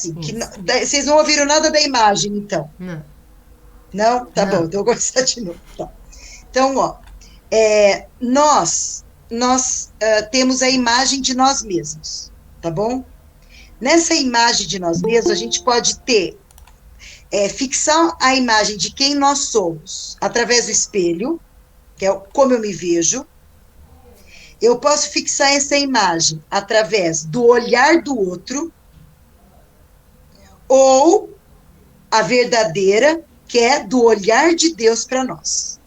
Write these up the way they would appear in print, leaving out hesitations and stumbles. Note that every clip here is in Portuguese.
assim, Isso. vocês não ouviram nada da imagem, então. Não. Não? Tá bom, Não. então eu vou começar de novo. Tá. Então, ó, nós temos a imagem de nós mesmos, tá bom? Nessa imagem de nós mesmos, a gente pode fixar a imagem de quem nós somos através do espelho, que é como eu me vejo. Eu posso fixar essa imagem através do olhar do outro, ou a verdadeira, que é do olhar de Deus para nós.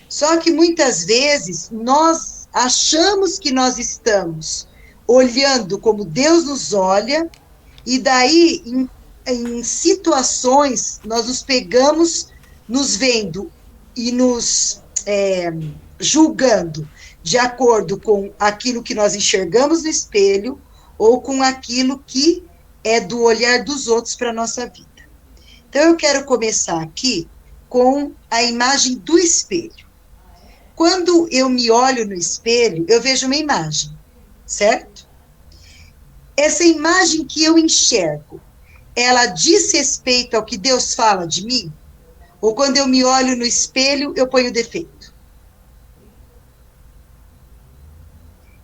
Só que muitas vezes nós achamos que nós estamos olhando como Deus nos olha, e daí, em situações, nós nos pegamos nos vendo e nos julgando de acordo com aquilo que nós enxergamos no espelho ou com aquilo que é do olhar dos outros para a nossa vida. Então, eu quero começar aqui com a imagem do espelho. Quando eu me olho no espelho, eu vejo uma imagem, certo? Essa imagem que eu enxergo, ela diz respeito ao que Deus fala de mim? Ou quando eu me olho no espelho, eu ponho defeito?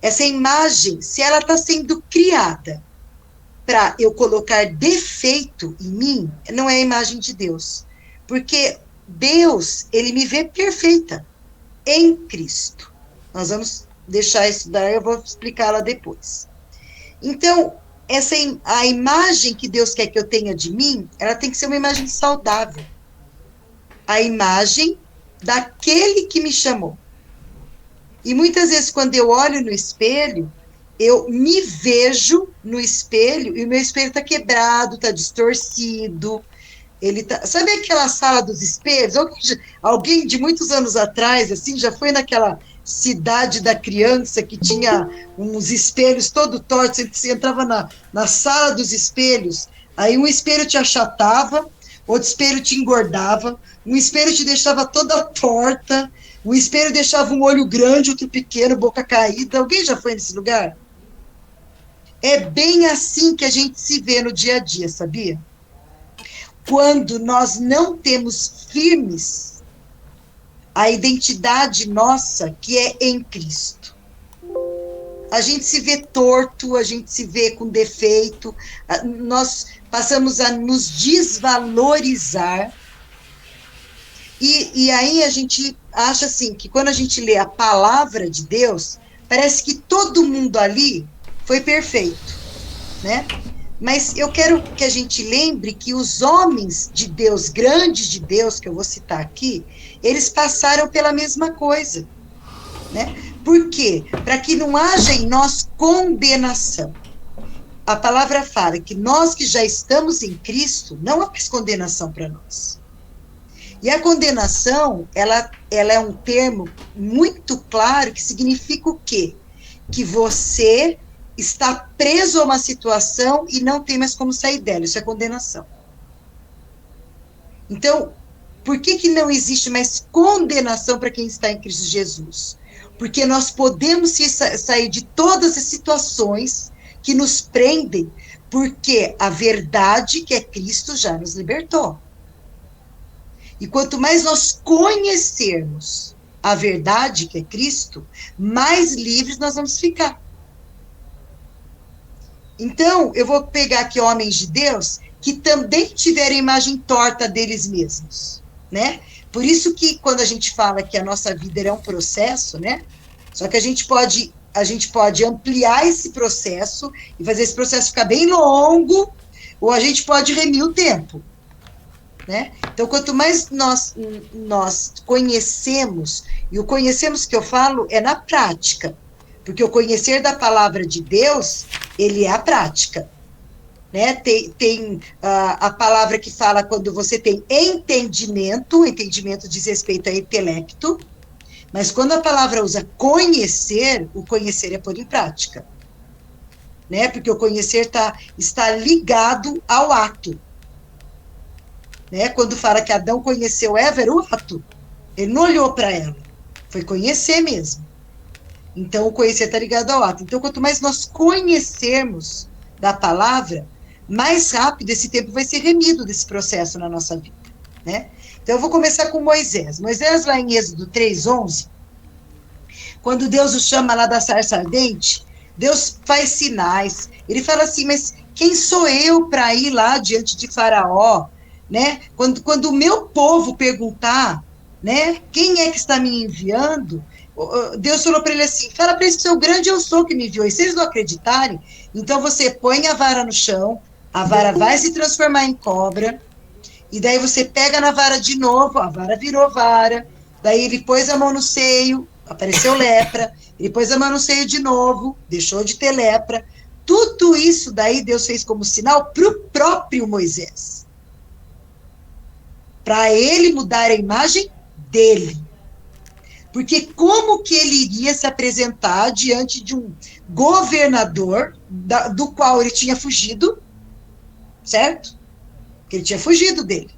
Essa imagem, se ela está sendo criada para eu colocar defeito em mim, não é a imagem de Deus. Porque Deus, ele me vê perfeita em Cristo. Nós vamos deixar isso daí, eu vou explicá-la depois. Então, a imagem que Deus quer que eu tenha de mim, ela tem que ser uma imagem saudável. A imagem daquele que me chamou. E muitas vezes, quando eu olho no espelho, eu me vejo no espelho e o meu espelho está quebrado, está distorcido. Sabe aquela sala dos espelhos? Alguém de muitos anos atrás, assim, já foi naquela cidade da criança que tinha uns espelhos todo tortos, você entrava na sala dos espelhos, aí um espelho te achatava, outro espelho te engordava, um espelho te deixava toda torta, um espelho deixava um olho grande, outro pequeno, boca caída. Alguém já foi nesse lugar? É bem assim que a gente se vê no dia a dia, sabia? Quando nós não temos firmes a identidade nossa, que é em Cristo. A gente se vê torto, a gente se vê com defeito, nós passamos a nos desvalorizar, e aí a gente acha assim, que quando a gente lê a palavra de Deus, parece que todo mundo ali foi perfeito, né? Mas eu quero que a gente lembre que os homens de Deus, grandes de Deus, que eu vou citar aqui, eles passaram pela mesma coisa, né? Por quê? Para que não haja em nós condenação. A palavra fala que nós que já estamos em Cristo, não há mais condenação para nós. E a condenação, ela é um termo muito claro que significa o quê? Que você está preso a uma situação e não tem mais como sair dela. Isso é condenação. Então, por que não existe mais condenação para quem está em Cristo Jesus? Porque nós podemos sair de todas as situações que nos prendem, porque a verdade, que é Cristo, já nos libertou. E quanto mais nós conhecermos a verdade, que é Cristo, mais livres nós vamos ficar. Então, eu vou pegar aqui homens de Deus que também tiveram a imagem torta deles mesmos, né? Por isso que quando a gente fala que a nossa vida é um processo, né? Só que a gente pode ampliar esse processo e fazer esse processo ficar bem longo, ou a gente pode remir o tempo, né? Então, quanto mais nós conhecemos, e o conhecemos que eu falo é na prática, porque o conhecer da palavra de Deus, ele é a prática, né? Tem a palavra que fala quando você tem entendimento diz respeito a intelecto, mas quando a palavra usa conhecer, o conhecer é pôr em prática, né? Porque o conhecer está ligado ao ato, né? Quando fala que Adão conheceu Eva, era o ato, ele não olhou para ela, foi conhecer mesmo. Então, o conhecer está ligado ao ato. Então, quanto mais nós conhecermos da palavra, mais rápido esse tempo vai ser remido desse processo na nossa vida, né? Então, eu vou começar com Moisés. Moisés, lá em Êxodo 3:11, quando Deus o chama lá da sarça ardente, Deus faz sinais. Ele fala assim, mas quem sou eu para ir lá diante de Faraó, né? Quando o meu povo perguntar, né, quem é que está me enviando, Deus falou para ele assim, fala para eles que sou grande eu sou que me enviou. E se eles não acreditarem, então você põe a vara no chão, a vara vai se transformar em cobra, e daí você pega na vara de novo, a vara virou vara, daí ele pôs a mão no seio, apareceu lepra, ele pôs a mão no seio de novo, deixou de ter lepra. Tudo isso daí Deus fez como sinal para o próprio Moisés. Para ele mudar a imagem dele. Porque como que ele iria se apresentar diante de um governador do qual ele tinha fugido, certo? Porque ele tinha fugido dele,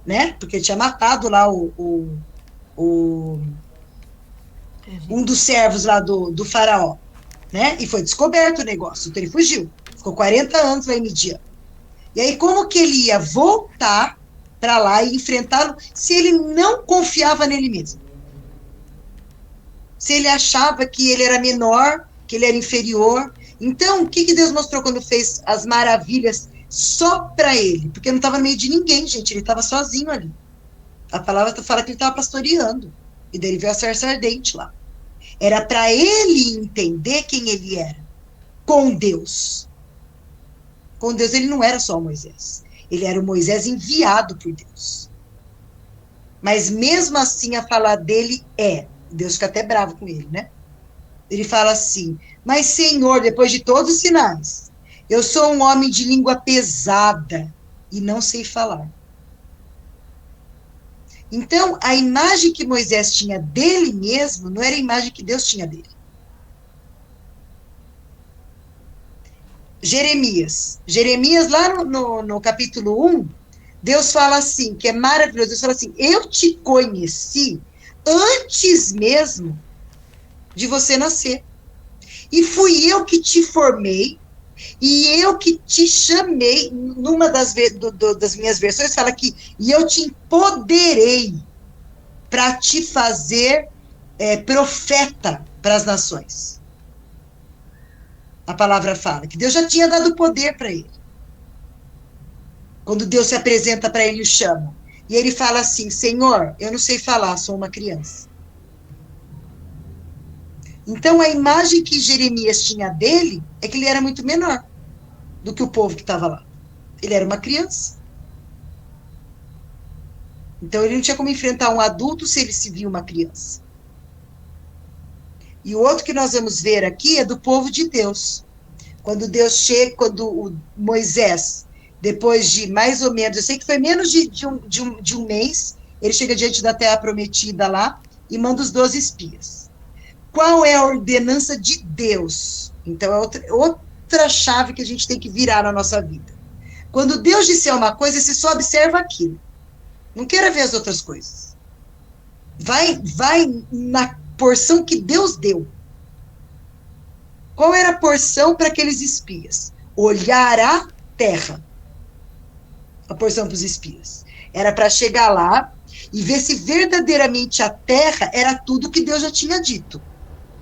né? Porque ele tinha matado lá um dos servos lá do faraó, né? E foi descoberto o negócio, então ele fugiu. Ficou 40 anos lá em Midian. E aí como que ele ia voltar para lá e enfrentá-lo se ele não confiava nele mesmo? Se ele achava que ele era menor, que ele era inferior. Então, o que Deus mostrou quando fez as maravilhas só para ele? Porque não estava no meio de ninguém, gente, ele estava sozinho ali. A palavra fala que ele estava pastoreando. E daí ele viu a sarça ardente lá. Era para ele entender quem ele era. Com Deus. Com Deus ele não era só Moisés. Ele era o Moisés enviado por Deus. Mas mesmo assim a falar dele é. Deus fica até bravo com ele, né? Ele fala assim, mas Senhor, depois de todos os sinais, eu sou um homem de língua pesada e não sei falar. Então, a imagem que Moisés tinha dele mesmo não era a imagem que Deus tinha dele. Jeremias lá no capítulo 1, Deus fala assim, que é maravilhoso, Deus fala assim, eu te conheci antes mesmo de você nascer. E fui eu que te formei, e eu que te chamei, numa das minhas versões fala que, e eu te empoderei para te fazer profeta para as nações. A palavra fala que Deus já tinha dado poder para ele. Quando Deus se apresenta para ele e o chama. E ele fala assim, Senhor, eu não sei falar, sou uma criança. Então, a imagem que Jeremias tinha dele é que ele era muito menor do que o povo que estava lá. Ele era uma criança. Então, ele não tinha como enfrentar um adulto se ele se via uma criança. E o outro que nós vamos ver aqui é do povo de Deus. Quando Deus chega, quando o Moisés, depois de mais ou menos, eu sei que foi menos de um mês, ele chega diante da terra prometida lá e manda os 12 espias. Qual é a ordenança de Deus? Então, é outra chave que a gente tem que virar na nossa vida. Quando Deus disser uma coisa, você só observa aquilo. Não queira ver as outras coisas. Vai na porção que Deus deu. Qual era a porção para aqueles espias? Olhar a terra. A porção para os espias. Era para chegar lá e ver se verdadeiramente a terra era tudo que Deus já tinha dito.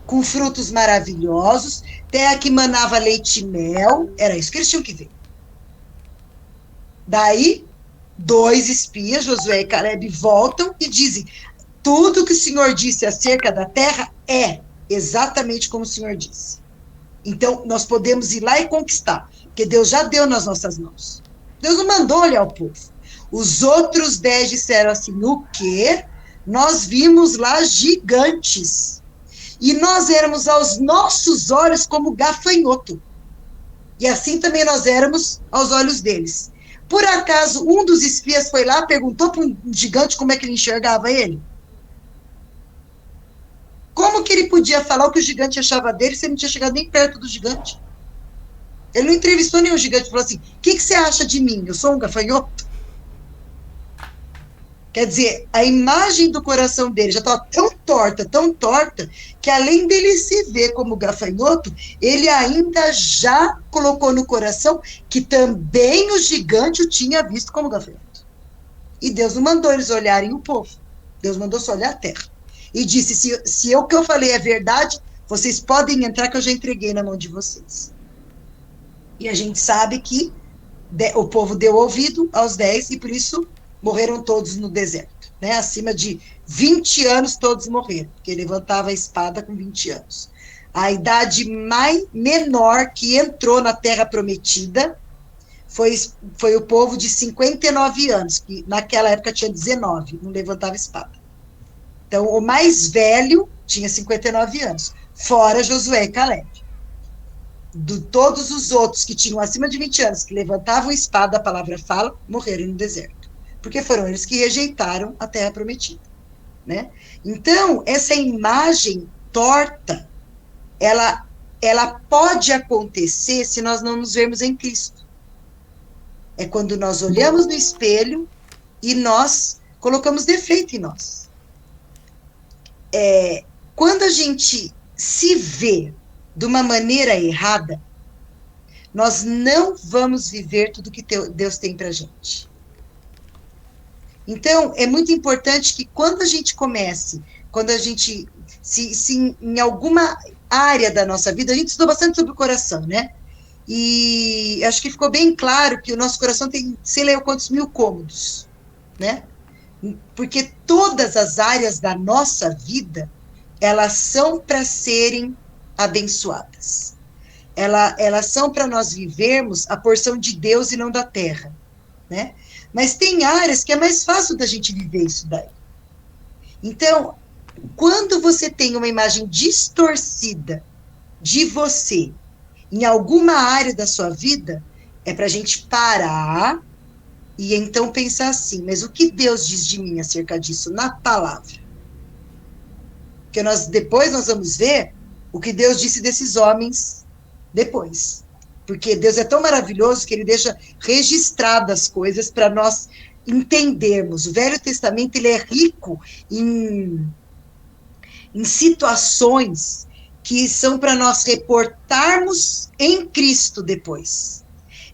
Com frutos maravilhosos, terra que manava leite e mel, era isso que eles tinham que ver. Daí, 2 espias, Josué e Caleb, voltam e dizem, tudo que o Senhor disse acerca da terra é exatamente como o Senhor disse. Então, nós podemos ir lá e conquistar, porque Deus já deu nas nossas mãos. Deus não mandou olhar o povo. Os outros 10 disseram assim, o quê? Nós vimos lá gigantes. E nós éramos aos nossos olhos como gafanhoto. E assim também nós éramos aos olhos deles. Por acaso, um dos espias foi lá, perguntou para um gigante como é que ele enxergava ele? Como que ele podia falar o que o gigante achava dele se ele não tinha chegado nem perto do gigante? Ele não entrevistou nenhum gigante e falou assim, o que você acha de mim? Eu sou um gafanhoto? Quer dizer, a imagem do coração dele já estava tão torta, que além dele se ver como gafanhoto, ele ainda já colocou no coração que também o gigante o tinha visto como gafanhoto. E Deus não mandou eles olharem o povo. Deus mandou só olhar a terra. E disse, se o que eu falei é verdade, vocês podem entrar que eu já entreguei na mão de vocês. E a gente sabe que o povo deu ouvido aos 10 e por isso morreram todos no deserto, né? Acima de 20 anos todos morreram, porque levantava a espada com 20 anos. A idade menor que entrou na terra prometida foi o povo de 59 anos, que naquela época tinha 19, não levantava espada. Então, o mais velho tinha 59 anos, fora Josué e Caleb. Todos os outros que tinham acima de 20 anos, que levantavam espada, a palavra fala, morreram no deserto. Porque foram eles que rejeitaram a terra prometida. Né? Então, essa imagem torta, ela pode acontecer se nós não nos vermos em Cristo. É quando nós olhamos no espelho e nós colocamos defeito em nós. Quando a gente se vê de uma maneira errada, nós não vamos viver tudo que Deus tem para a gente. Então, é muito importante que quando a gente comece, quando a gente, se em alguma área da nossa vida, a gente estudou bastante sobre o coração, né? E acho que ficou bem claro que o nosso coração tem, sei lá, quantos mil cômodos, né? Porque todas as áreas da nossa vida, elas são para serem abençoadas. Elas são para nós vivermos a porção de Deus e não da terra, né? Mas tem áreas que é mais fácil da gente viver isso daí. Então, quando você tem uma imagem distorcida de você em alguma área da sua vida, é para a gente parar e então pensar assim, mas o que Deus diz de mim acerca disso na palavra? Porque depois nós vamos ver o que Deus disse desses homens depois. Porque Deus é tão maravilhoso que ele deixa registradas as coisas para nós entendermos. O Velho Testamento ele é rico em situações que são para nós reportarmos em Cristo depois.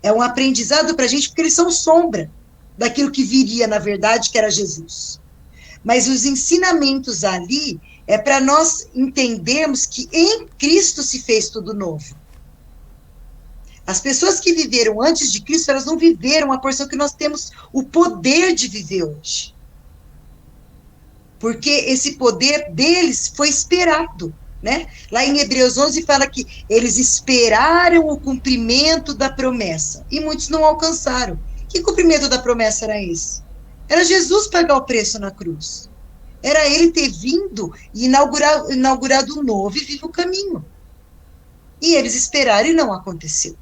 É um aprendizado para a gente, porque eles são sombra daquilo que viria, na verdade, que era Jesus. Mas os ensinamentos ali é para nós entendermos que em Cristo se fez tudo novo. As pessoas que viveram antes de Cristo, elas não viveram a porção que nós temos o poder de viver hoje. Porque esse poder deles foi esperado, né? Lá em Hebreus 11 fala que eles esperaram o cumprimento da promessa, e muitos não alcançaram. Que cumprimento da promessa era esse? Era Jesus pagar o preço na cruz. Era ele ter vindo e inaugurado um novo e vivo caminho. E eles esperaram e não aconteceu.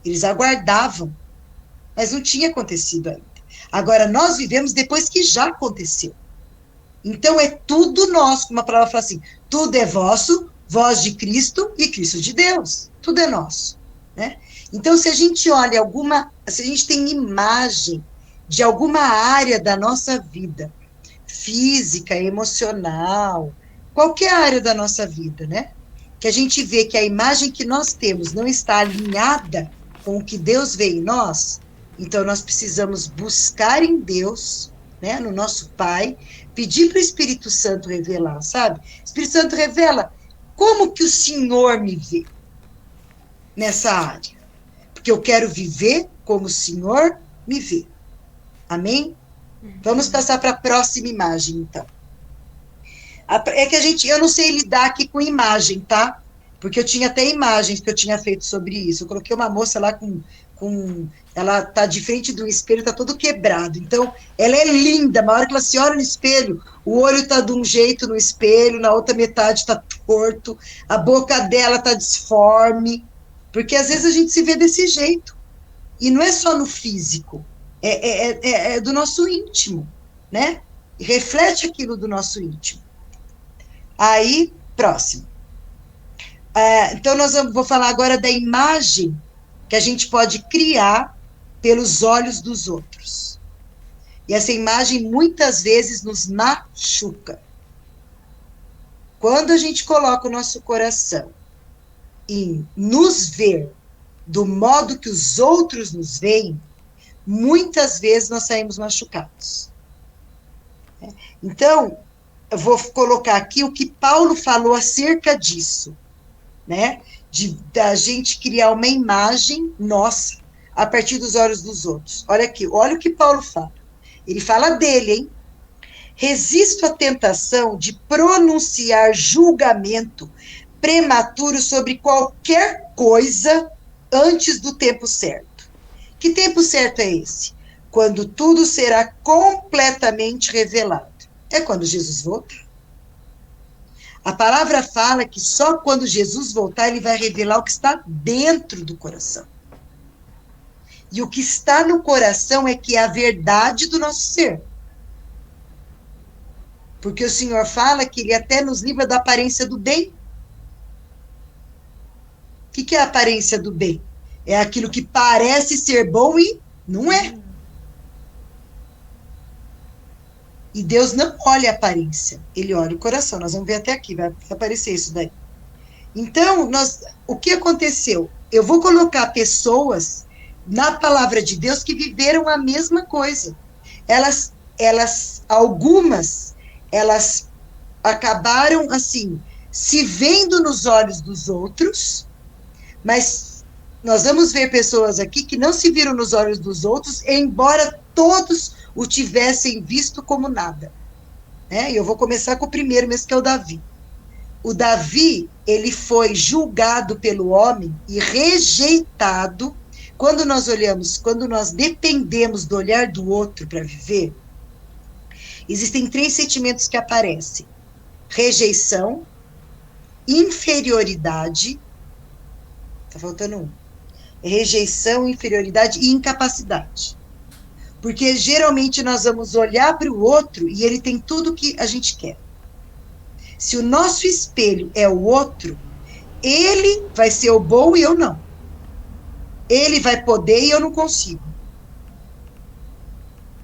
Eles aguardavam, mas não tinha acontecido ainda. Agora, nós vivemos depois que já aconteceu. Então, é tudo nosso, como a palavra fala assim, tudo é vosso, vós de Cristo e Cristo de Deus. Tudo é nosso. Né? Então, se a gente olha se a gente tem imagem de alguma área da nossa vida, física, emocional, qualquer área da nossa vida, né? Que a gente vê que a imagem que nós temos não está alinhada com o que Deus vê em nós, então nós precisamos buscar em Deus, né, no nosso Pai, pedir para o Espírito Santo revelar, sabe? Espírito Santo revela como que o Senhor me vê nessa área, porque eu quero viver como o Senhor me vê. Amém? Vamos passar para a próxima imagem, então. É que eu não sei lidar aqui com imagem, tá? Porque eu tinha até imagens que eu tinha feito sobre isso. Eu coloquei uma moça lá ela tá de frente do espelho, tá todo quebrado. Então, ela é linda, na hora que ela se olha no espelho, o olho tá de um jeito no espelho, na outra metade tá torto, a boca dela tá disforme, porque às vezes a gente se vê desse jeito. E não é só no físico, é do nosso íntimo, né? Reflete aquilo do nosso íntimo. Aí, próximo. Então, vou falar agora da imagem que a gente pode criar pelos olhos dos outros. E essa imagem muitas vezes nos machuca. Quando a gente coloca o nosso coração em nos ver do modo que os outros nos veem, muitas vezes nós saímos machucados. Então, eu vou colocar aqui o que Paulo falou acerca disso, né? Da gente criar uma imagem nossa a partir dos olhos dos outros. Olha aqui, olha o que Paulo fala. Ele fala dele, hein? Resisto à tentação de pronunciar julgamento prematuro sobre qualquer coisa antes do tempo certo. Que tempo certo é esse? Quando tudo será completamente revelado. É quando Jesus voltar. A palavra fala que só quando Jesus voltar, ele vai revelar o que está dentro do coração. E o que está no coração é que é a verdade do nosso ser. Porque o Senhor fala que ele até nos livra da aparência do bem. O que é a aparência do bem? É aquilo que parece ser bom e não é. E Deus não olha a aparência, ele olha o coração. Nós vamos ver até aqui, vai aparecer isso daí. Então, o que aconteceu? Eu vou colocar pessoas na palavra de Deus que viveram a mesma coisa. Algumas acabaram, assim, se vendo nos olhos dos outros, mas nós vamos ver pessoas aqui que não se viram nos olhos dos outros, embora todos o tivessem visto como nada. E eu vou começar com o primeiro mesmo, que é o Davi. O Davi, ele foi julgado pelo homem e rejeitado. Quando nós dependemos do olhar do outro para viver, existem 3 sentimentos que aparecem: rejeição, inferioridade, tá faltando um, rejeição, inferioridade e incapacidade. Porque geralmente nós vamos olhar para o outro e ele tem tudo que a gente quer. Se o nosso espelho é o outro, ele vai ser o bom e eu não. Ele vai poder e eu não consigo.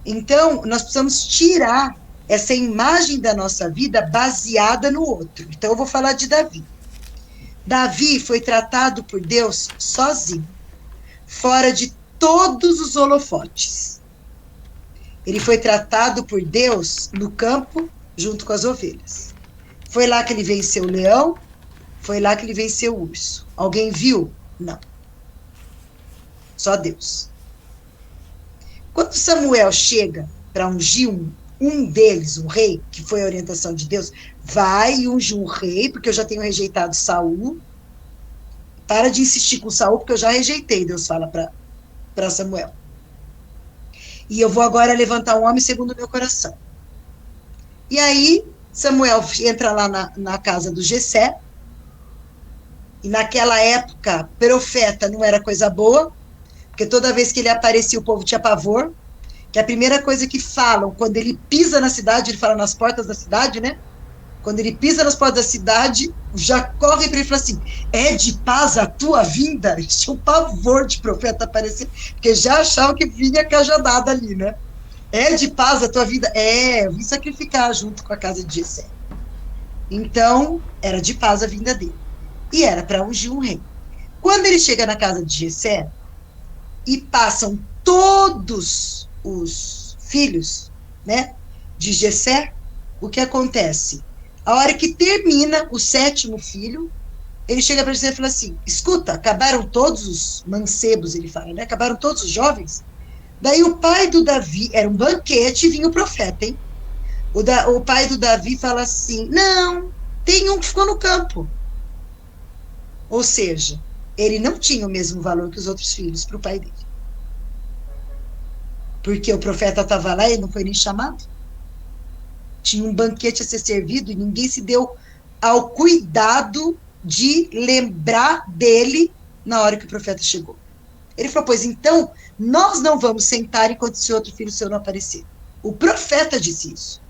Então, nós precisamos tirar essa imagem da nossa vida baseada no outro. Então, eu vou falar de Davi. Davi foi tratado por Deus sozinho, fora de todos os holofotes. Ele foi tratado por Deus no campo, junto com as ovelhas. Foi lá que ele venceu o leão, foi lá que ele venceu o urso. Alguém viu? Não. Só Deus. Quando Samuel chega para ungir um deles, um rei, que foi a orientação de Deus, vai e unge um rei, porque eu já tenho rejeitado Saul. Para de insistir com Saul, porque eu já rejeitei, Deus fala para Samuel. E eu vou agora levantar um homem segundo o meu coração. E aí, Samuel entra lá na casa do Jessé, e naquela época, profeta não era coisa boa, porque toda vez que ele aparecia, o povo tinha pavor, que a primeira coisa que falam, quando ele pisa na cidade, ele fala nas portas da cidade, né? Quando ele pisa nas portas da cidade, já corre para ele e fala assim: é de paz a tua vinda? Eles tinham pavor de profeta aparecer, porque já achavam que vinha cajadada ali, né? É de paz a tua vida? Eu vim sacrificar junto com a casa de Jessé. Então, era de paz a vinda dele. E era para ungir um rei. Quando ele chega na casa de Jessé, e passam todos os filhos, né, de Jessé, o que acontece? A hora que termina o 7º filho, ele chega para Jessé e fala assim: escuta, acabaram todos os mancebos, ele fala, né? Acabaram todos os jovens? Daí o pai do Davi, era um banquete e vinha o profeta, hein? O pai do Davi fala assim: não, tem um que ficou no campo. Ou seja, ele não tinha o mesmo valor que os outros filhos para o pai dele. Porque o profeta estava lá e ele não foi nem chamado. Tinha um banquete a ser servido e ninguém se deu ao cuidado de lembrar dele na hora que o profeta chegou. Ele falou: pois então, nós não vamos sentar enquanto esse outro filho seu não aparecer. O profeta disse isso.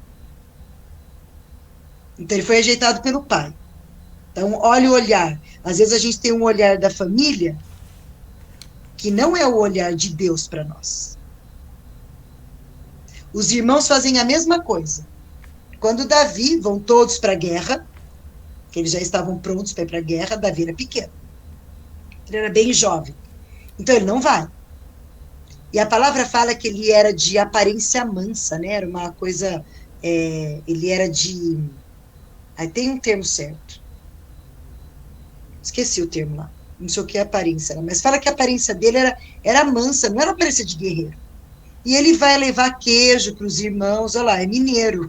Então ele foi rejeitado pelo pai. Então, olha o olhar. Às vezes a gente tem um olhar da família que não é o olhar de Deus para nós. Os irmãos fazem a mesma coisa. Quando Davi, vão todos para a guerra, que eles já estavam prontos para ir para a guerra, Davi era pequeno. Ele era bem jovem. Então ele não vai. E a palavra fala que ele era de aparência mansa, né? Era uma coisa... ele era de... Aí tem um termo certo. Esqueci o termo lá. Não sei o que é aparência, mas fala que a aparência dele era mansa, não era aparência de guerreiro. E ele vai levar queijo para os irmãos, olha lá, é mineiro.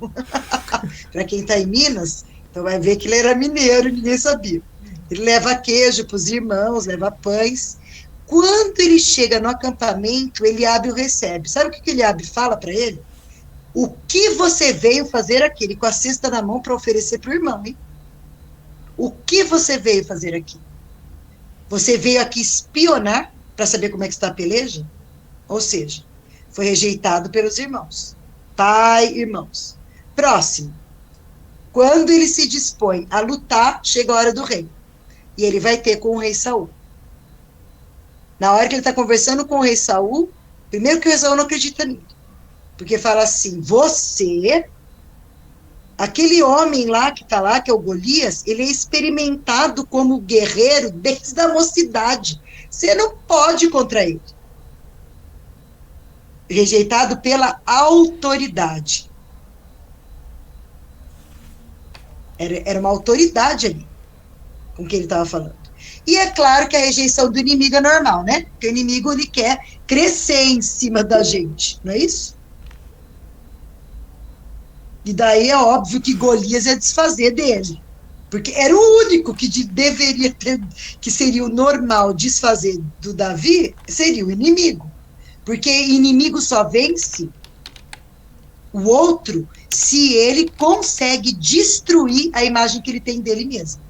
Para quem está em Minas, então vai ver que ele era mineiro, ninguém sabia. Ele leva queijo para os irmãos, leva pães. Quando ele chega no acampamento, Eliabe o recebe. Sabe o que Eliabe fala para ele? O que você veio fazer aqui? Ele com a cesta na mão para oferecer para o irmão, hein? O que você veio fazer aqui? Você veio aqui espionar para saber como é que está a peleja? Ou seja, foi rejeitado pelos irmãos. Pai, irmãos. Próximo. Quando ele se dispõe a lutar, chega a hora do rei. E ele vai ter com o rei Saul. Na hora que ele está conversando com o rei Saul, primeiro que o rei Saul não acredita nele. Porque fala assim, você, aquele homem lá que está lá, que é o Golias, ele é experimentado como guerreiro desde a mocidade. Você não pode ir contra ele. Rejeitado pela autoridade. Era uma autoridade ali, com quem ele estava falando. E é claro que a rejeição do inimigo é normal, né? Porque o inimigo, ele quer crescer em cima da gente, não é isso? E daí é óbvio que Golias ia desfazer dele. Porque era o único que deveria ter, que seria o normal desfazer do Davi, seria o inimigo. Porque inimigo só vence o outro se ele consegue destruir a imagem que ele tem dele mesmo.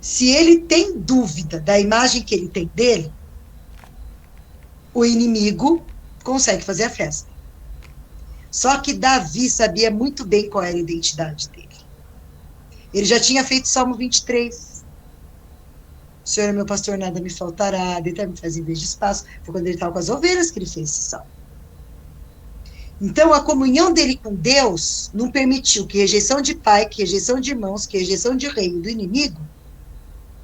Se ele tem dúvida da imagem que ele tem dele, o inimigo consegue fazer a festa. Só que Davi sabia muito bem qual era a identidade dele. Ele já tinha feito Salmo 23. O Senhor é meu pastor, nada me faltará, deitar-me faz em vez de espaço. Foi quando ele estava com as ovelhas que ele fez esse salmo. Então, a comunhão dele com Deus não permitiu que rejeição de pai, que rejeição de irmãos, que rejeição de rei do inimigo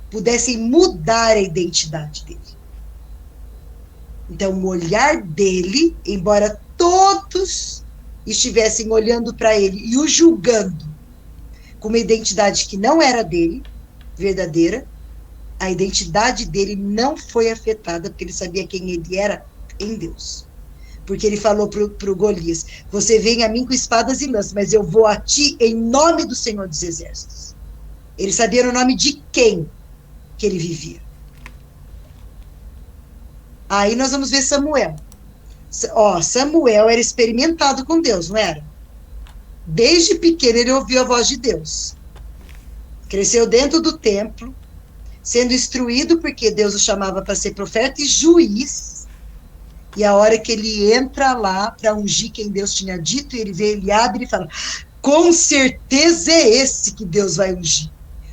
pudessem mudar a identidade dele. Então, o olhar dele, embora todos estivessem olhando para ele e o julgando com uma identidade que não era dele, verdadeira, a identidade dele não foi afetada, porque ele sabia quem ele era em Deus. Porque ele falou para o Golias, você vem a mim com espadas e lanças, mas eu vou a ti em nome do Senhor dos Exércitos. Ele sabia no nome de quem que ele vivia. Aí nós vamos ver Samuel. Samuel era experimentado com Deus, não era? Desde pequeno ele ouviu a voz de Deus. Cresceu dentro do templo, sendo instruído porque Deus o chamava para ser profeta e juiz. E a hora que ele entra lá para ungir quem Deus tinha dito, ele vê Eliabe e fala, com certeza é esse que Deus vai ungir.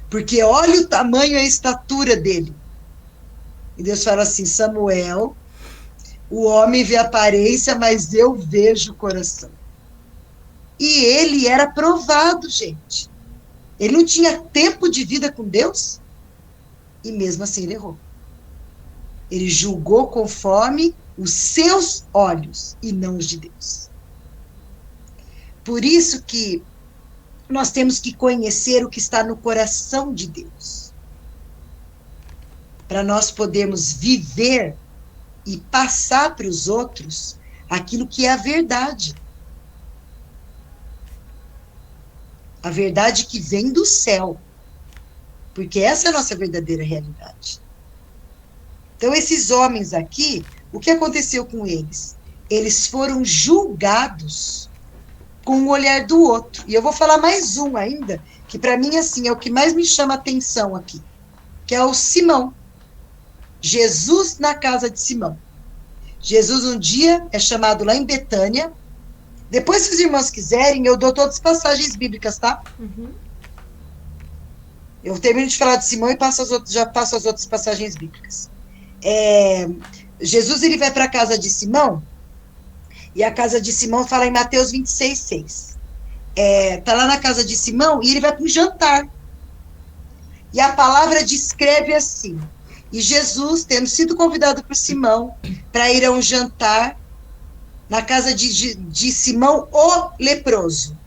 Porque olha o tamanho e a estatura dele. E Deus fala assim, Samuel, o homem vê a aparência, mas eu vejo o coração. E ele era provado, gente. Ele não tinha tempo de vida com Deus, e mesmo assim ele errou. Ele julgou conforme os seus olhos, e não os de Deus. Por isso que nós temos que conhecer o que está no coração de Deus. Para nós podermos viver e passar para os outros aquilo que é a verdade. A verdade que vem do céu. Porque essa é a nossa verdadeira realidade. Então, esses homens aqui, o que aconteceu com eles? Eles foram julgados com o olhar do outro. E eu vou falar mais um ainda, que para mim, assim, é o que mais me chama a atenção aqui, que é o Simão. Jesus na casa de Simão. Jesus um dia é chamado lá em Betânia. Depois, se os irmãos quiserem, eu dou todas as passagens bíblicas, tá? Uhum. Eu termino de falar de Simão e já passo as outras passagens bíblicas. Jesus, ele vai para a casa de Simão, E a casa de Simão fala em Mateus 26:6. Tá lá na casa de Simão e ele vai para um jantar. E a palavra descreve assim: e Jesus, tendo sido convidado por Simão para ir a um jantar na casa de Simão, o leproso.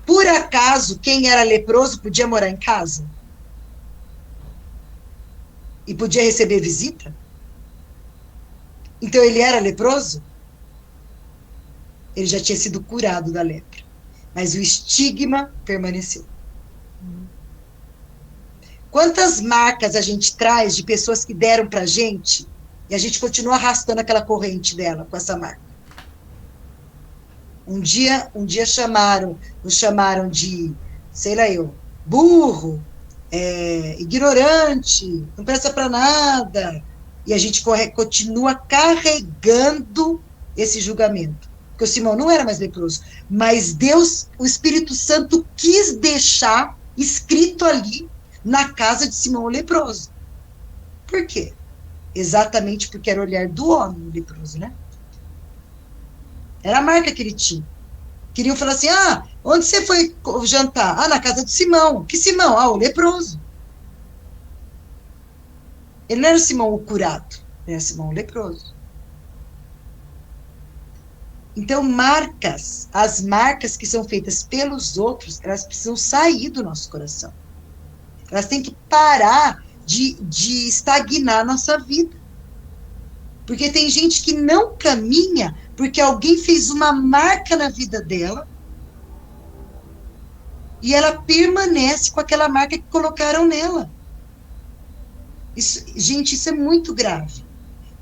Por acaso, quem era leproso podia morar em casa? E podia receber visita? Então ele era leproso? Ele já tinha sido curado da lepra. Mas o estigma permaneceu. Quantas marcas a gente traz de pessoas que deram pra gente e a gente continua arrastando aquela corrente dela com essa marca? Um dia nos chamaram de, sei lá eu, burro, ignorante, não presta para nada. E a gente continua carregando esse julgamento. Porque o Simão não era mais leproso, mas Deus, o Espírito Santo, quis deixar escrito ali na casa de Simão o leproso. Por quê? Exatamente porque era o olhar do homem o leproso, né? Era a marca que ele tinha. Queriam falar assim, onde você foi jantar? Na casa de Simão. Que Simão? O leproso. Ele não era o Simão o curado, ele era Simão o leproso. Então, as marcas que são feitas pelos outros, elas precisam sair do nosso coração. Elas têm que parar de estagnar a nossa vida. Porque tem gente que não caminha porque alguém fez uma marca na vida dela e ela permanece com aquela marca que colocaram nela. Gente, isso é muito grave.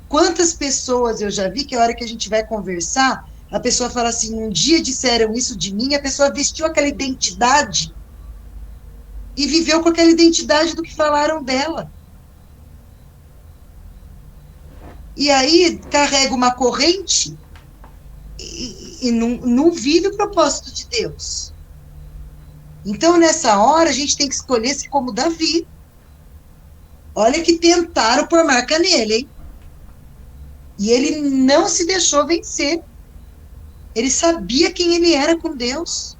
Quantas pessoas eu já vi que a hora que a gente vai conversar, a pessoa fala assim, um dia disseram isso de mim, a pessoa vestiu aquela identidade e viveu com aquela identidade do que falaram dela. E aí carrega uma corrente e não vive o propósito de Deus. Então, nessa hora, a gente tem que escolher ser como Davi. Olha que tentaram pôr marca nele, hein? E ele não se deixou vencer. Ele sabia quem ele era com Deus.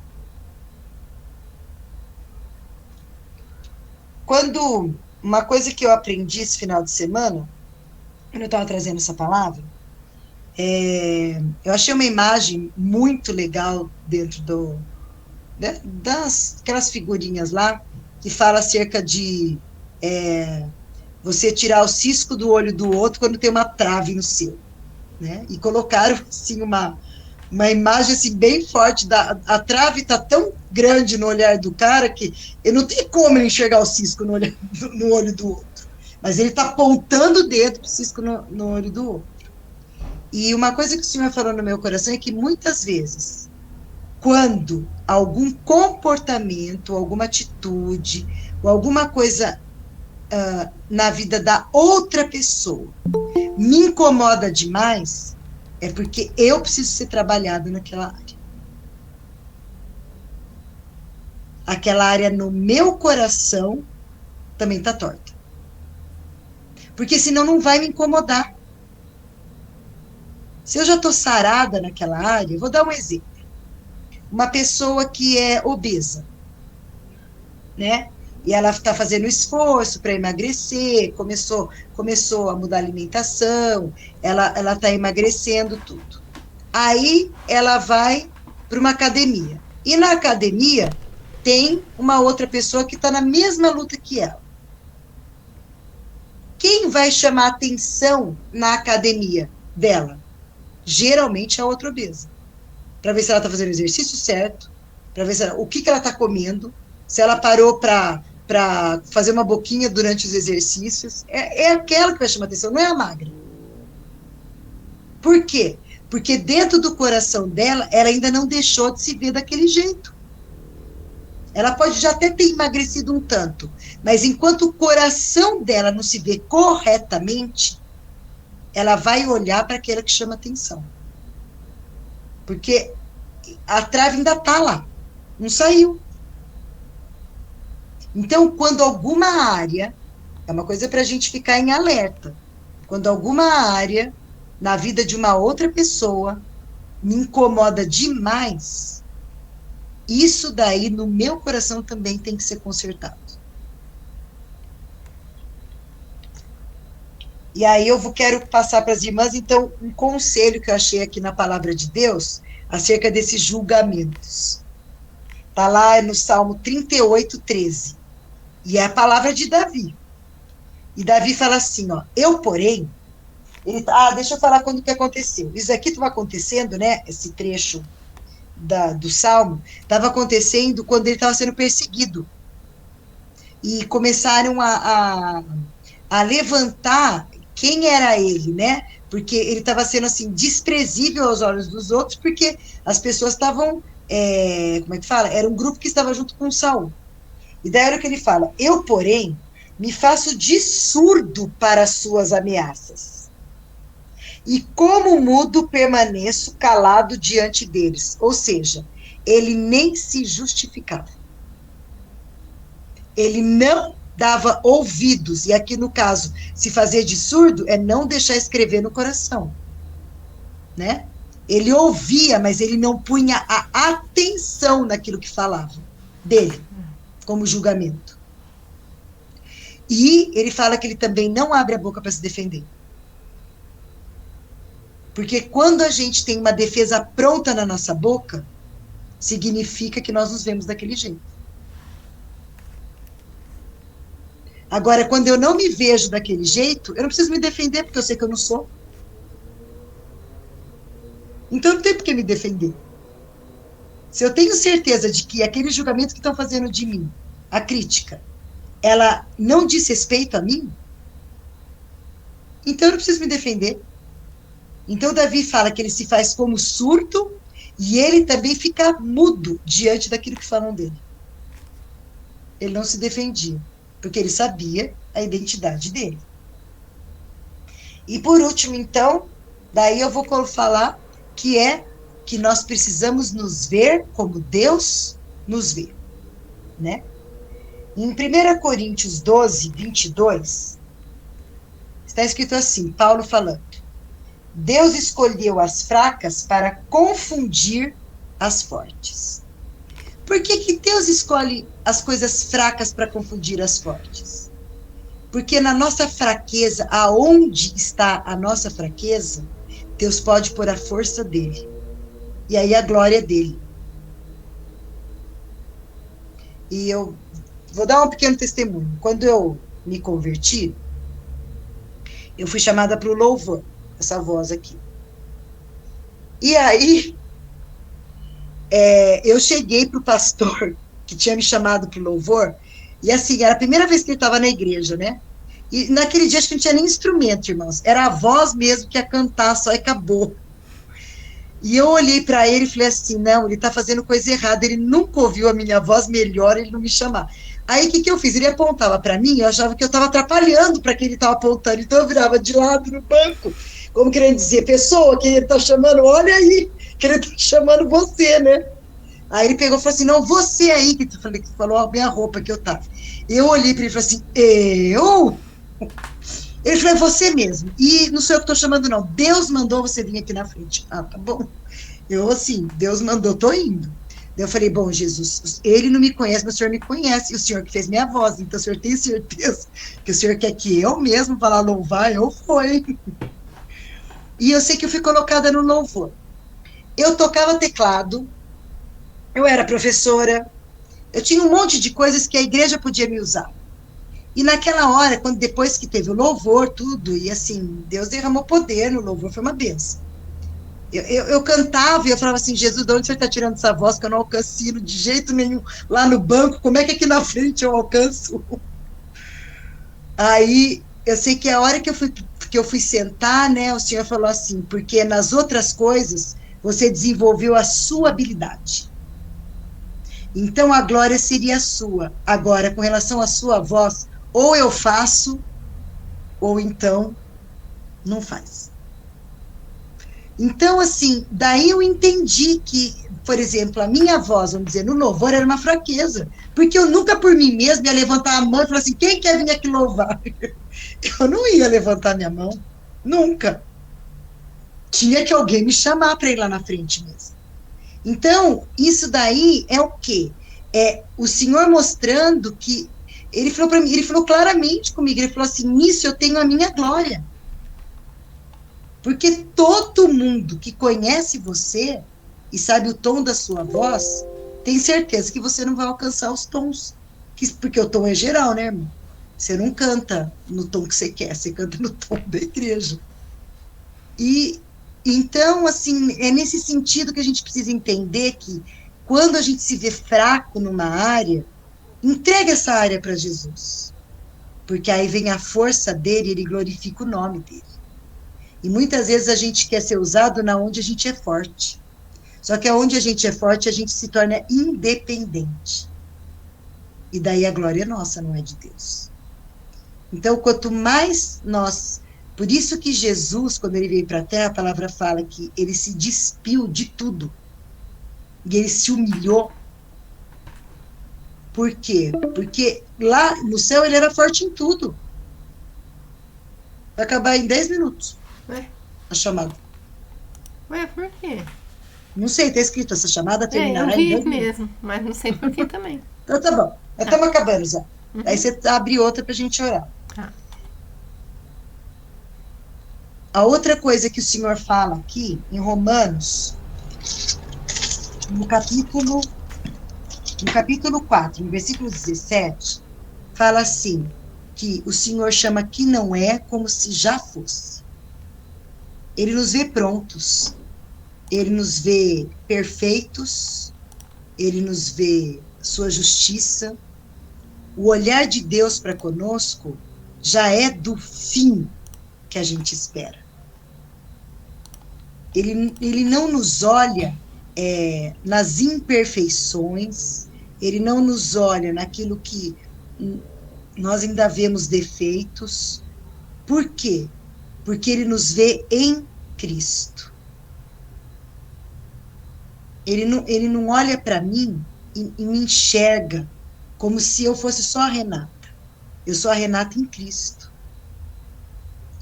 Uma coisa que eu aprendi esse final de semana, quando eu estava trazendo essa palavra, eu achei uma imagem muito legal dentro aquelas figurinhas lá, que fala acerca de você tirar o cisco do olho do outro quando tem uma trave no seu, né? E colocaram assim uma imagem assim bem forte a trave está tão grande no olhar do cara que ele não tem como ele enxergar o cisco no olho do outro, mas ele está apontando o dedo para o cisco no olho do outro. E uma coisa que o Senhor falou no meu coração é que muitas vezes, quando algum comportamento, alguma atitude, ou alguma coisa na vida da outra pessoa me incomoda demais, é porque eu preciso ser trabalhado naquela área. Aquela área no meu coração também está torta. Porque senão não vai me incomodar. Se eu já estou sarada naquela área, eu vou dar um exemplo. Uma pessoa que é obesa, né? E ela está fazendo esforço para emagrecer, começou a mudar a alimentação, ela está emagrecendo tudo. Aí ela vai para uma academia. E na academia tem uma outra pessoa que está na mesma luta que ela. Quem vai chamar atenção na academia dela? Geralmente é a outra obesa. Para ver se ela está fazendo o exercício certo, para ver o que ela está comendo, se ela parou para fazer uma boquinha durante os exercícios. É aquela que vai chamar atenção, não é a magra. Por quê? Porque dentro do coração dela, ela ainda não deixou de se ver daquele jeito. Ela pode já até ter emagrecido um tanto, mas enquanto o coração dela não se vê corretamente, ela vai olhar para aquela que chama atenção. Porque a trave ainda está lá, não saiu. Então, quando alguma área, é uma coisa para a gente ficar em alerta, quando alguma área na vida de uma outra pessoa, me incomoda demais, isso daí no meu coração também tem que ser consertado. E aí quero passar para as irmãs, então, um conselho que eu achei aqui na palavra de Deus, acerca desses julgamentos. Está lá no Salmo 38, 13. E é a palavra de Davi. E Davi fala assim, ó, eu, porém, deixa eu falar quando que aconteceu. Isso aqui estava acontecendo, né, esse trecho do Salmo, estava acontecendo quando ele estava sendo perseguido. E começaram a levantar quem era ele, né? Porque ele estava sendo, assim, desprezível aos olhos dos outros, porque as pessoas estavam, como é que fala? Era um grupo que estava junto com Saul. E daí era o que ele fala, eu, porém, me faço de surdo para as suas ameaças. E como mudo, permaneço calado diante deles. Ou seja, ele nem se justificava. Ele não dava ouvidos. E aqui, no caso, se fazer de surdo é não deixar escrever no coração. Né? Ele ouvia, mas ele não punha a atenção naquilo que falava dele, como julgamento. E ele fala que ele também não abre a boca para se defender. Porque quando a gente tem uma defesa pronta na nossa boca, significa que nós nos vemos daquele jeito. Agora, quando eu não me vejo daquele jeito, eu não preciso me defender, porque eu sei que eu não sou. Então não tem por que me defender. Se eu tenho certeza de que aquele julgamento que estão fazendo de mim, a crítica, ela não diz respeito a mim, então eu não preciso me defender. Então Davi fala que ele se faz como surdo e ele também fica mudo diante daquilo que falam dele. Ele não se defendia, porque ele sabia a identidade dele. E por último, então, daí eu vou falar que nós precisamos nos ver como Deus nos vê, né? Em 1 Coríntios 12, 22, está escrito assim, Paulo falando, Deus escolheu as fracas para confundir as fortes. Por que Deus escolhe as coisas fracas para confundir as fortes? Porque na nossa fraqueza, aonde está a nossa fraqueza, Deus pode pôr a força dele. E aí a glória dele. E eu vou dar um pequeno testemunho. Quando eu me converti, eu fui chamada para o louvor, essa voz aqui. E aí, eu cheguei para o pastor, que tinha me chamado para o louvor, e assim, era a primeira vez que ele estava na igreja, né? E naquele dia acho que não tinha nem instrumento, irmãos. Era a voz mesmo que ia cantar, só e acabou. E eu olhei para ele e falei assim, não, ele está fazendo coisa errada, ele nunca ouviu a minha voz, melhor ele não me chamar. Aí o que eu fiz? Ele apontava para mim, eu achava que eu estava atrapalhando para quem ele estava apontando, então eu virava de lado no banco, como querendo dizer, pessoa, que ele está chamando, olha aí, que ele está chamando você, né? Aí ele pegou e falou assim, não, você aí, que falou a minha roupa que eu tava. Eu olhei para ele e falei assim, eu? Ele falou, é você mesmo. E não sou eu que estou chamando, não. Deus mandou você vir aqui na frente. Ah, tá bom. Eu, assim, Deus mandou, tô indo. Eu falei, bom, Jesus, ele não me conhece, mas o Senhor me conhece, e o Senhor que fez minha voz, então o Senhor tem certeza que o Senhor quer que eu mesmo vá lá louvar, eu fui. E eu sei que eu fui colocada no louvor. Eu tocava teclado, eu era professora, eu tinha um monte de coisas que a igreja podia me usar. E naquela hora, depois que teve o louvor, tudo, e assim, Deus derramou poder no louvor, foi uma benção. Eu cantava e eu falava assim, Jesus, de onde você está tirando essa voz que eu não alcanço de jeito nenhum lá no banco, como é que aqui na frente eu alcanço? Aí, eu sei que a hora que eu fui sentar, né, o Senhor falou assim, porque nas outras coisas você desenvolveu a sua habilidade. Então a glória seria sua. Agora, com relação à sua voz, ou eu faço, ou então não faz. Então, assim, daí eu entendi que, por exemplo, a minha voz, vamos dizer, no louvor era uma fraqueza, porque eu nunca por mim mesma ia levantar a mão e falar assim, quem quer vir aqui louvar? Eu não ia levantar minha mão, nunca. Tinha que alguém me chamar para ir lá na frente mesmo. Então, isso daí é o quê? É o Senhor mostrando que ele falou para mim, ele falou claramente comigo, ele falou assim: nisso eu tenho a minha glória. Porque todo mundo que conhece você e sabe o tom da sua voz, tem certeza que você não vai alcançar os tons. Porque o tom é geral, né, irmão? Você não canta no tom que você quer, você canta no tom da igreja. E então, assim, é nesse sentido que a gente precisa entender que quando a gente se vê fraco numa área, entrega essa área para Jesus. Porque aí vem a força dele e ele glorifica o nome dele. E muitas vezes a gente quer ser usado na onde a gente é forte. Só que onde a gente é forte, a gente se torna independente. E daí a glória é nossa, não é de Deus. Então, quanto mais nós... Por isso que Jesus, quando ele veio para a Terra, a palavra fala que ele se despiu de tudo. E ele se humilhou. Por quê? Porque lá no céu ele era forte em tudo. Vai acabar em 10 minutos Ué, a chamada. ué, por quê? Não sei, está escrito, essa chamada É, eu terminará em vi 2 minutos. mesmo, mas não sei por que também. Então tá bom, já Tá. estamos acabando já. Aí Uhum. você abre outra para a gente orar. Tá. A outra coisa que o Senhor fala aqui, em Romanos, no capítulo 4, no versículo 17, fala assim, que o Senhor chama que não é como se já fosse. Ele nos vê prontos, ele nos vê perfeitos, ele nos vê sua justiça. O olhar de Deus para conosco já é do fim que a gente espera. Ele não nos olha nas imperfeições, ele não nos olha naquilo que nós ainda vemos defeitos. Por quê? Porque ele nos vê em Cristo. Ele não olha para mim e me enxerga como se eu fosse só a Renata. Eu sou a Renata em Cristo.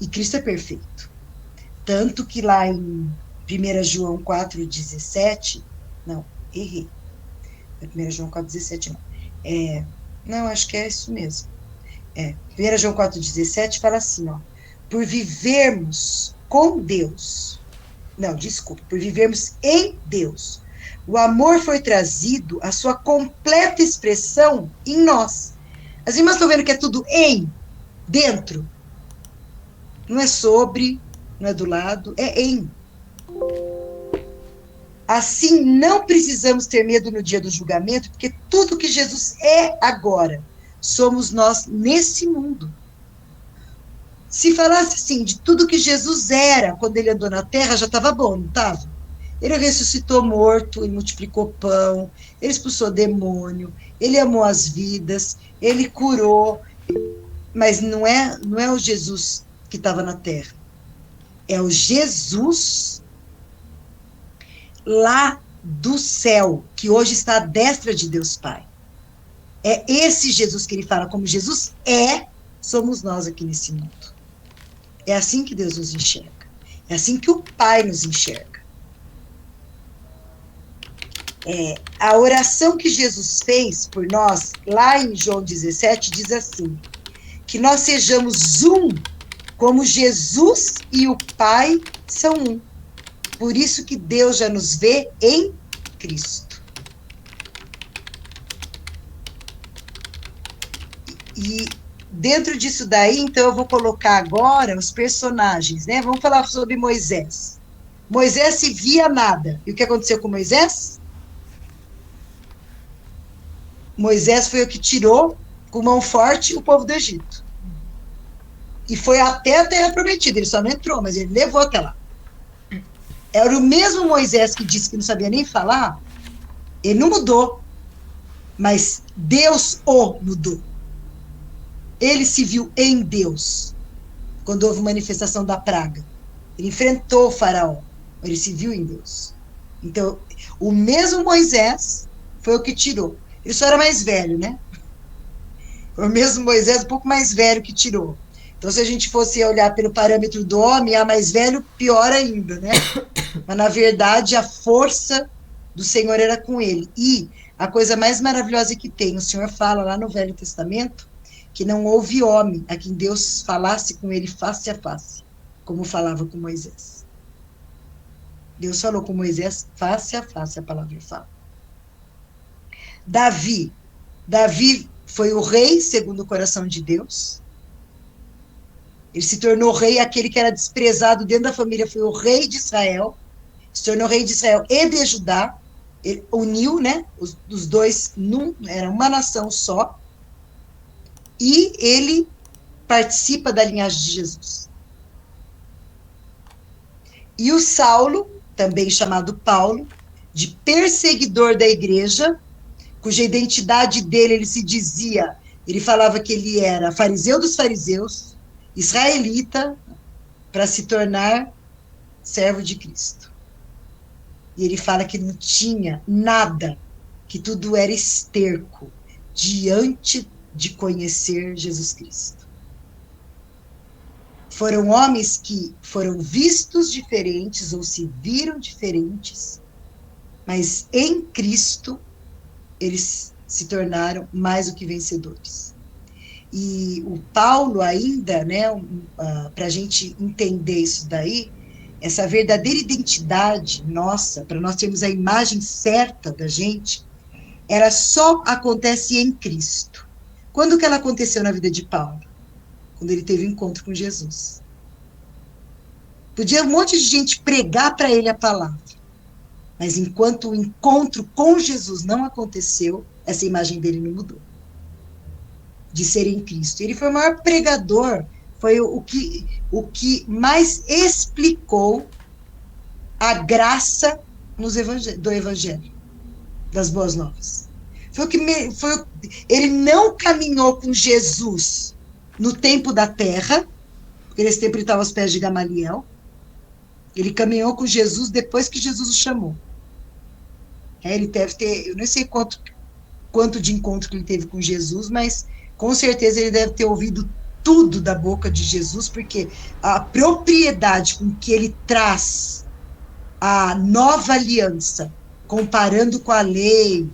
E Cristo é perfeito. Tanto que lá em 1 João 4,17, não, errei. 1 João 4,17, não. Não, acho que é isso mesmo. 1 João 4,17 fala assim, ó, por vivermos com Deus, não, desculpa, por vivermos em Deus, o amor foi trazido à sua completa expressão em nós. As irmãs estão vendo que é tudo em, dentro. Não é sobre, não é do lado, é em. Assim, não precisamos ter medo no dia do julgamento, porque tudo que Jesus é agora, somos nós nesse mundo. Se falasse assim, de tudo que Jesus era quando ele andou na terra, já estava bom, não estava? Ele ressuscitou morto, ele multiplicou pão, ele expulsou demônio, ele amou as vidas, ele curou, mas não é o Jesus que estava na terra. É o Jesus lá do céu, que hoje está à destra de Deus Pai. É esse Jesus que ele fala, como Jesus é, somos nós aqui nesse mundo. É assim que Deus nos enxerga. É assim que o Pai nos enxerga. A oração que Jesus fez por nós, lá em João 17, diz assim, que nós sejamos um, como Jesus e o Pai são um. Por isso que Deus já nos vê em Cristo. E dentro disso daí, então, eu vou colocar agora os personagens, né? Vamos falar sobre Moisés. Moisés se via nada. E o que aconteceu com Moisés? Moisés foi o que tirou, com mão forte, o povo do Egito. E foi até a terra prometida. Ele só não entrou, mas ele levou até lá. Era o mesmo Moisés que disse que não sabia nem falar. Ele não mudou, mas Deus o mudou. Ele se viu em Deus, quando houve manifestação da praga. Ele enfrentou o faraó, ele se viu em Deus. Então, o mesmo Moisés foi o que tirou. Ele só era mais velho, né? Foi o mesmo Moisés, um pouco mais velho, que tirou. Então, se a gente fosse olhar pelo parâmetro do homem, a mais velho, pior ainda, né? Mas, na verdade, a força do Senhor era com ele. E a coisa mais maravilhosa que tem, o Senhor fala lá no Velho Testamento, que não houve homem a quem Deus falasse com ele face a face, como falava com Moisés. Deus falou com Moisés face a face, a palavra fala. Davi foi o rei segundo o coração de Deus. Ele se tornou rei, aquele que era desprezado dentro da família foi o rei de Israel. Se tornou rei de Israel e de Judá. Ele uniu, né, os dois, era uma nação só. E ele participa da linhagem de Jesus. E o Saulo, também chamado Paulo, de perseguidor da igreja, cuja identidade dele, ele se dizia, ele falava que ele era fariseu dos fariseus, israelita, para se tornar servo de Cristo. E ele fala que não tinha nada, que tudo era esterco, diante de conhecer Jesus Cristo. Foram homens que foram vistos diferentes, ou se viram diferentes, mas em Cristo, eles se tornaram mais do que vencedores. E o Paulo ainda, né, para a gente entender isso daí, essa verdadeira identidade nossa, para nós termos a imagem certa da gente, ela só acontece em Cristo. Quando que ela aconteceu na vida de Paulo? Quando ele teve um encontro com Jesus. Podia um monte de gente pregar para ele a palavra, mas enquanto o encontro com Jesus não aconteceu, essa imagem dele não mudou. De ser em Cristo. Ele foi o maior pregador, foi o que mais explicou a graça do Evangelho, das Boas Novas. Ele não caminhou com Jesus no tempo da terra, porque nesse tempo ele estava aos pés de Gamaliel. Ele caminhou com Jesus depois que Jesus o chamou. Ele deve ter, eu não sei quanto de encontro que ele teve com Jesus, mas com certeza ele deve ter ouvido tudo da boca de Jesus, porque a propriedade com que ele traz a nova aliança, comparando com a lei,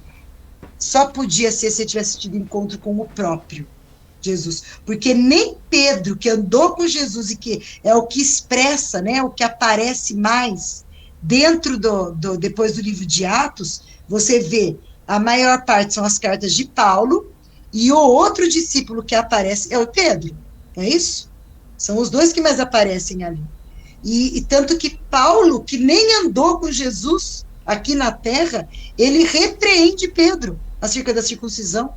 só podia ser se ele tivesse tido encontro com o próprio Jesus. Porque nem Pedro, que andou com Jesus e que é o que expressa, né, o que aparece mais dentro depois do livro de Atos, você vê, a maior parte são as cartas de Paulo, e o outro discípulo que aparece é o Pedro, não é isso? São os dois que mais aparecem ali. E tanto que Paulo, que nem andou com Jesus aqui na terra, ele repreende Pedro acerca da circuncisão.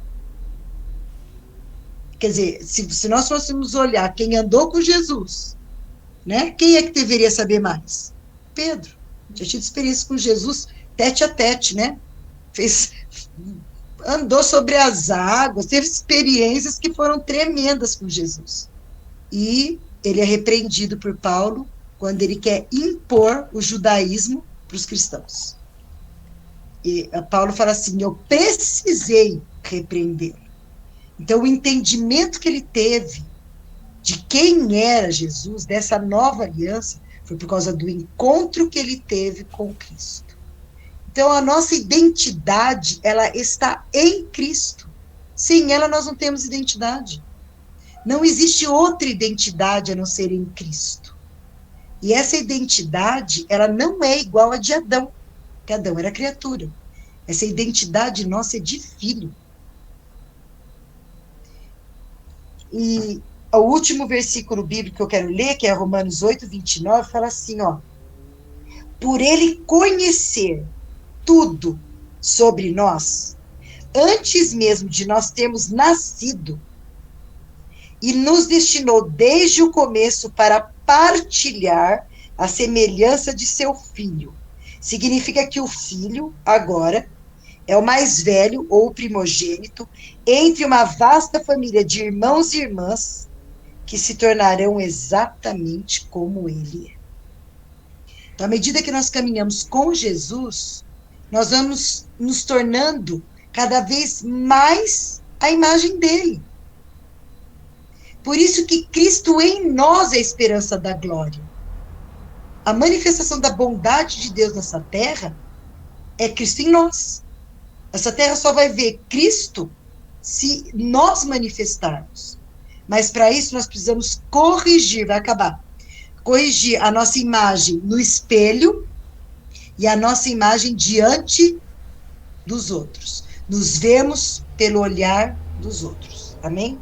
Quer dizer, se nós fôssemos olhar quem andou com Jesus, né, quem é que deveria saber mais? Pedro. Já tinha experiência com Jesus tete a tete, né? Andou sobre as águas, teve experiências que foram tremendas com Jesus. E ele é repreendido por Paulo quando ele quer impor o judaísmo para os cristãos. E Paulo fala assim, eu precisei repreendê-lo. Então, o entendimento que ele teve de quem era Jesus, dessa nova aliança, foi por causa do encontro que ele teve com Cristo. Então, a nossa identidade, ela está em Cristo. Sem ela, nós não temos identidade. Não existe outra identidade a não ser em Cristo. E essa identidade, ela não é igual a de Adão, porque Adão era criatura. Essa identidade nossa é de filho. E o último versículo bíblico que eu quero ler, que é Romanos 8, 29, fala assim, ó. Por ele conhecer tudo sobre nós, antes mesmo de nós termos nascido, e nos destinou desde o começo para partilhar a semelhança de seu filho. Significa que o filho, agora, é o mais velho ou o primogênito entre uma vasta família de irmãos e irmãs que se tornarão exatamente como ele é. Então, à medida que nós caminhamos com Jesus, nós vamos nos tornando cada vez mais a imagem dele. Por isso que Cristo em nós é a esperança da glória. A manifestação da bondade de Deus nessa terra é Cristo em nós. Essa terra só vai ver Cristo se nós manifestarmos. Mas para isso nós precisamos corrigir, vai acabar. Corrigir a nossa imagem no espelho e a nossa imagem diante dos outros. Nos vemos pelo olhar dos outros. Amém?